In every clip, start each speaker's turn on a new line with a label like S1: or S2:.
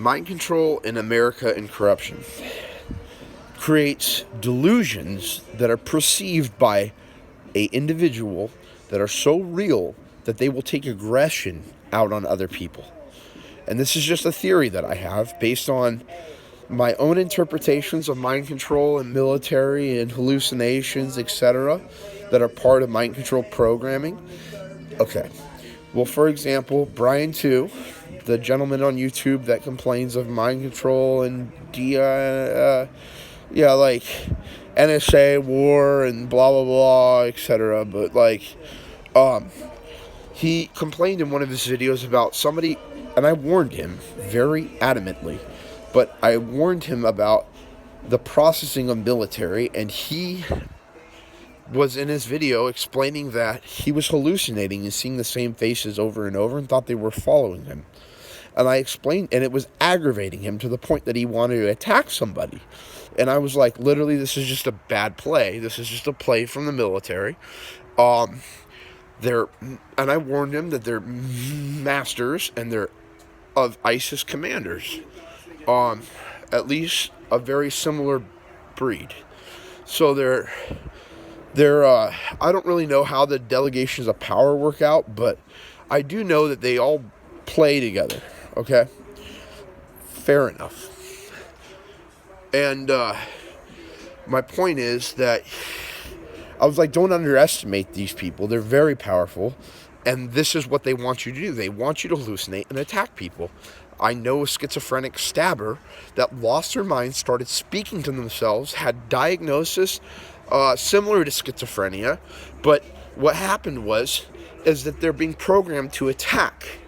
S1: Mind control in America and corruption creates delusions that are perceived by a individual that are so real that they will take aggression out on other people. And this is just a theory that I have based on my own interpretations of mind control and military and hallucinations, etc., that are part of mind control programming. Okay. Well, for example, Brian 2, the gentleman on YouTube that complains of mind control and like NSA war and blah blah blah, etc. But he complained in one of his videos about somebody, and I warned him very adamantly, but I warned him about the processing of military, and he was in his video explaining that he was hallucinating and seeing the same faces over and over and thought they were following him. And I explained, and it was aggravating him to the point that he wanted to attack somebody. And I was like, literally, this is just a bad play. This is just a play from the military. And I warned him that they're masters and they're of ISIS commanders. At least a very similar breed. So they're I don't really know how the delegations of power work out, but I do know that they all play together, okay? Fair enough. And my point is that I was like, don't underestimate these people. They're very powerful, and this is what they want you to do. They want you to hallucinate and attack people. I know a schizophrenic stabber that lost their mind, started speaking to themselves, had diagnosis similar to schizophrenia, but what happened is that they're being programmed to attack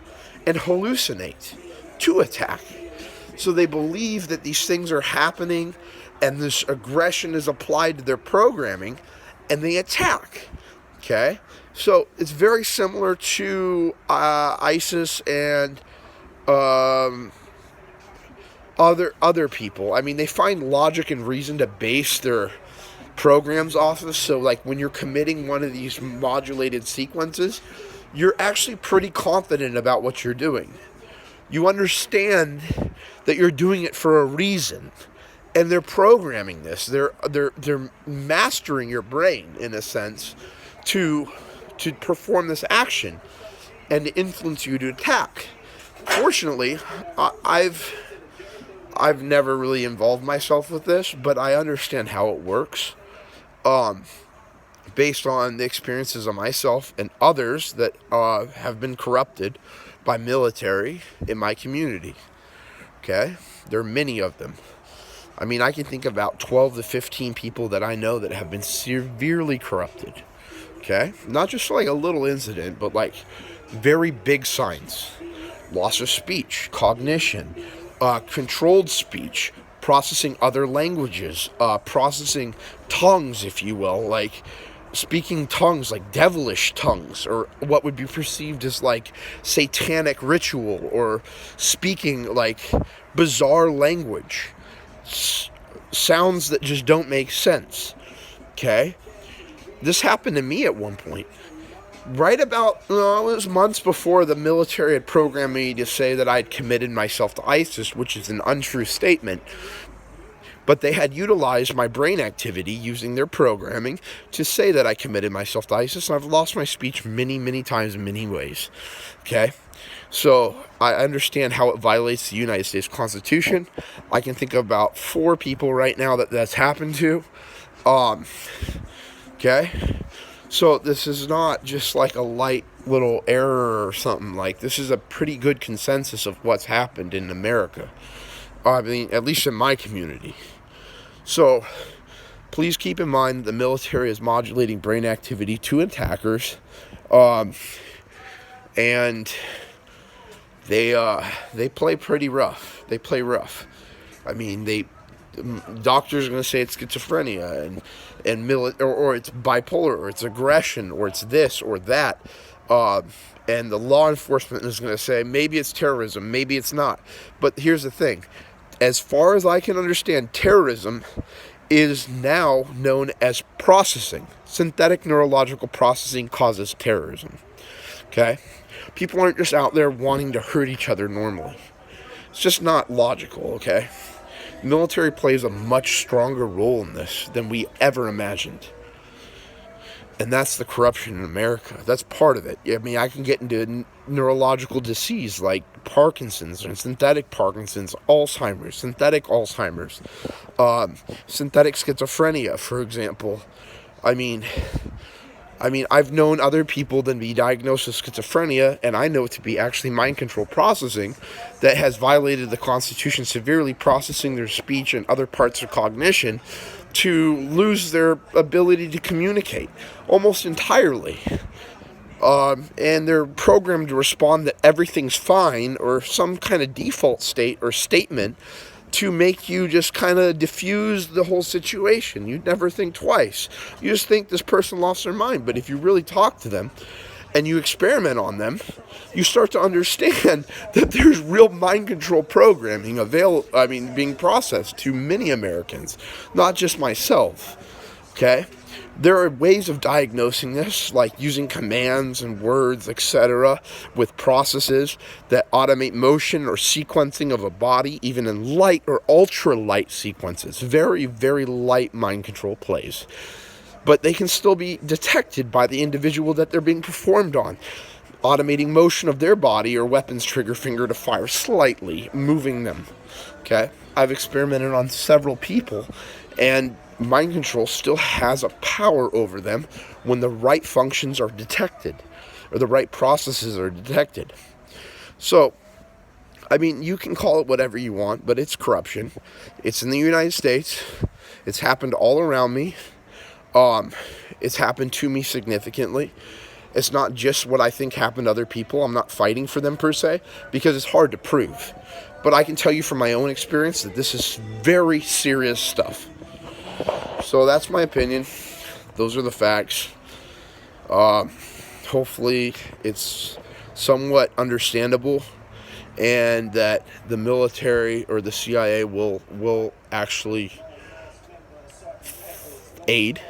S1: and hallucinate to attack. So they believe that these things are happening and this aggression is applied to their programming and they attack. Okay? So it's very similar to ISIS and other people. I mean, they find logic and reason to base their programs off of. So like when you're committing one of these modulated sequences, you're actually pretty confident about what you're doing. You understand that you're doing it for a reason, and they're programming this. They're mastering your brain in a sense to perform this action and to influence you to attack. Fortunately, I've never really involved myself with this, but I understand how it works. Based on the experiences of myself and others that have been corrupted by military in my community. Okay? There are many of them. I mean, I can think about 12 to 15 people that I know that have been severely corrupted. Okay? Not just like a little incident, but like very big signs. Loss of speech, cognition, controlled speech, processing other languages, processing tongues, if you will, like speaking tongues, like devilish tongues, or what would be perceived as like satanic ritual, or speaking like bizarre language, sounds that just don't make sense. Okay? This happened to me at one point. Right about, it was months before the military had programmed me to say that I'd committed myself to ISIS, which is an untrue statement. But they had utilized my brain activity using their programming to say that I committed myself to ISIS, and I've lost my speech many, many times in many ways. Okay? So I understand how it violates the United States Constitution. I can think of about 4 people right now that's happened to. Okay? So this is not just like a light little error or something. Like, this is a pretty good consensus of what's happened in America. I mean, at least in my community. So, please keep in mind the military is modulating brain activity to attackers. And they play pretty rough. They play rough. I mean, doctors are going to say it's schizophrenia or it's bipolar, or it's aggression, or it's this or that. And the law enforcement is going to say maybe it's terrorism, maybe it's not. But here's the thing. As far as I can understand, terrorism is now known as processing. Synthetic neurological processing causes terrorism. Okay? People aren't just out there wanting to hurt each other normally. It's just not logical, okay? The military plays a much stronger role in this than we ever imagined. And that's the corruption in America. That's part of it. I mean, I can get into neurological disease like Parkinson's and synthetic Parkinson's, Alzheimer's, synthetic Alzheimer's, synthetic schizophrenia, for example. I mean, I've known other people than be diagnosed with schizophrenia, and I know it to be actually mind control processing that has violated the Constitution severely, processing their speech and other parts of cognition to lose their ability to communicate almost entirely. And they're programmed to respond that everything's fine or some kind of default state or statement to make you just kind of diffuse the whole situation. You'd never think twice. You just think this person lost their mind. But if you really talk to them and you experiment on them, you start to understand that there's real mind control programming being processed to many Americans, not just myself. Okay? There are ways of diagnosing this, like using commands and words, etc., with processes that automate motion or sequencing of a body, even in light or ultra-light sequences. Very, very light mind control plays. But they can still be detected by the individual that they're being performed on. Automating motion of their body or weapon's trigger finger to fire slightly, moving them. Okay? I've experimented on several people, and mind control still has a power over them when the right functions are detected or the right processes are detected. So, I mean, you can call it whatever you want, but it's corruption. It's in the United States. It's happened all around me. It's happened to me significantly. It's not just what I think happened to other people. I'm not fighting for them per se, because it's hard to prove. But I can tell you from my own experience that this is very serious stuff. So that's my opinion. Those are the facts. Hopefully it's somewhat understandable, and that the military or the CIA will actually aid.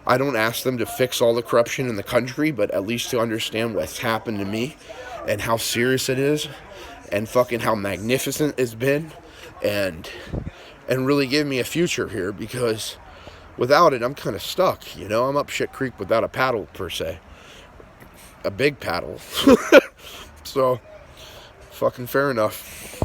S1: I don't ask them to fix all the corruption in the country, but at least to understand what's happened to me and how serious it is, and fucking how magnificent it's been, and really give me a future here, because without it, I'm kind of stuck, I'm up shit creek without a paddle, per se. A big paddle. So, fucking fair enough.